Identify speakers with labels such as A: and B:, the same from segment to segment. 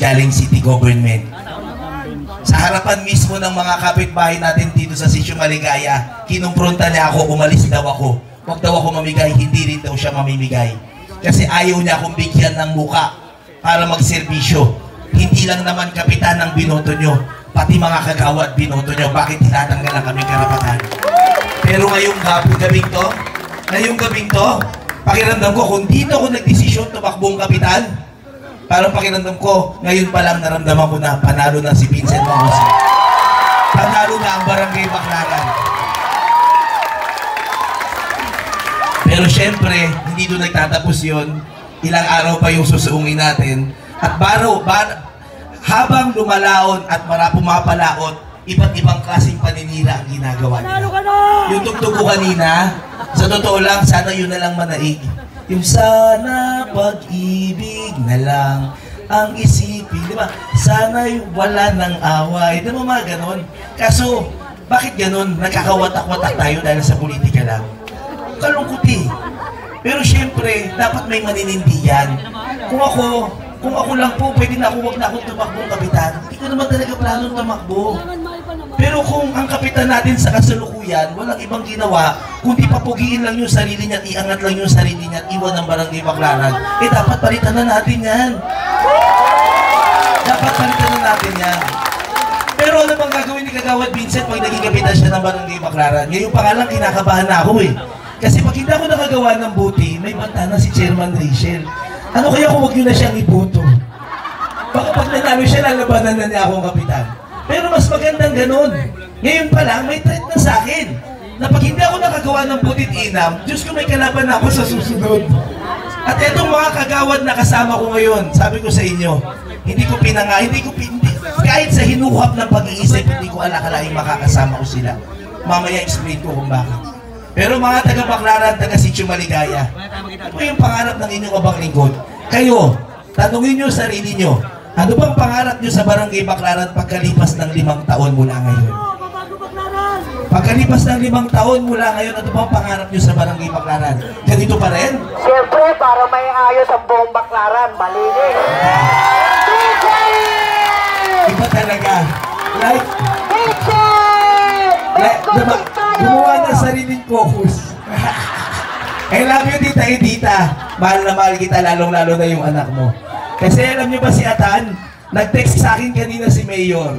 A: galing city government. Sa harapan mismo ng mga kapitbahay natin dito sa Sitio Maligaya, kinumpronta niya ako, umalis daw ako. Huwag daw ako mamigay, hindi rin daw siya mamimigay. Kasi ayaw niya akong bigyan ng muka para magserbisyo. Hindi lang naman kapitan ang binoto nyo, pati mga kagawad binoto nyo. Bakit tinatanggal ang kaming karapatan? Pero ngayong gabing to, pakiramdam ko, kung dito ako nagdesisyon tumakbong kapitan, parang pakiramdam ko, ngayon pa lang naramdaman ko na panalo na si Vincent Mamosi. Panalo na ang Barangay Baclaran. Pero syempre, hindi doon nagtatapos yun. Ilang araw pa yung susuungin natin. At habang lumalaon at pumapalaot, iba't ibang klaseng paninira ang ginagawa nila. Yung tugtog ko kanina, sa totoo lang, sana yun na lang manaig. Yung sana pag-ibig na lang ang isipin, di ba? Sana wala ng away, di ba mga ganon? Kaso, bakit ganon? Nagkakawatak-watak tayo dahil sa politika lang. Kalungkuti. Pero syempre, dapat may maninindihan. Kung ako lang po, pwede na ako, wag na akong tumakbong kapitan. Hindi ko naman talaga planong tumakbo. Pero kung ang kapitan natin sa kasalukuyan, walang ibang ginawa, kundi papugiin lang yung sarili niya at iangat lang yung sarili niya at iwan ng Barangay Baclaran, eh dapat palitan na natin yan. Dapat palitan na natin yan. Pero ano bang gagawin ni Kagawad Vincent pag naging kapitan siya ng Barangay Baclaran? Ngayon pa nga lang kinakabahan na ako eh. Kasi pag hindi ako nakagawa ng buti, may banta na si Chairman Rachel. Ano kaya kung huwag nyo na siyang iboto? Baka pag nanalo siya, lalabanan na niya akong kapitan. Pero mas magandang ganun. Ngayon pa lang, may threat na sa akin. Na pag hindi ako nakagawa ng butit inam, Diyos ko may kalaban na ako sa susunod. At etong mga kagawad na kasama ko ngayon, sabi ko sa inyo, kahit sa hinuhap ng pag-iisip, hindi ko alakalaing makakasama ko sila. Mamaya explain ko kung bakit. Pero mga taga-Baclaran, taga-Sitio Maligaya, ano yung pangarap ng inyong abang lingkod? Kayo, tanungin nyo sarili nyo, ano bang pangarap nyo sa Barangay Baclaran pagkalipas ng 5 taon mula ngayon? Pagkalipas ng 5 taon mula ngayon, ano bang pangarap nyo sa Barangay Baclaran? Ganito pa rin?
B: Siyempre, para may ayos ang buong Baclaran, malinis.
A: Iba talaga. Gumawa ng sariling focus. I love you, tita Edita. Mahal na mahal kita, lalong-lalo na yung anak mo. Kasi alam niyo ba si Atan, nag-text sa akin kanina si Mayor.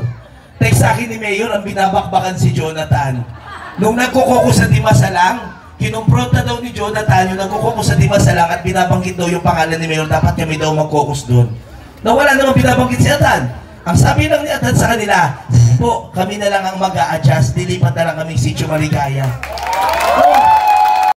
A: Text sa akin ni Mayor, ang binabakbakan si Jonathan. Nung nagkukoko sa Dimasalang, kinumpronta daw ni Jonathan yung nagkukoko sa Dimasalang at binabanggit daw yung pangalan ni Mayor, dapat kami daw mag-focus doon. Na wala namang binabanggit si Atan. Ang sabi lang ni Atan sa kanila, po, kami na lang ang mag-a-adjust, dilipat na lang kaming Sitio Maligaya.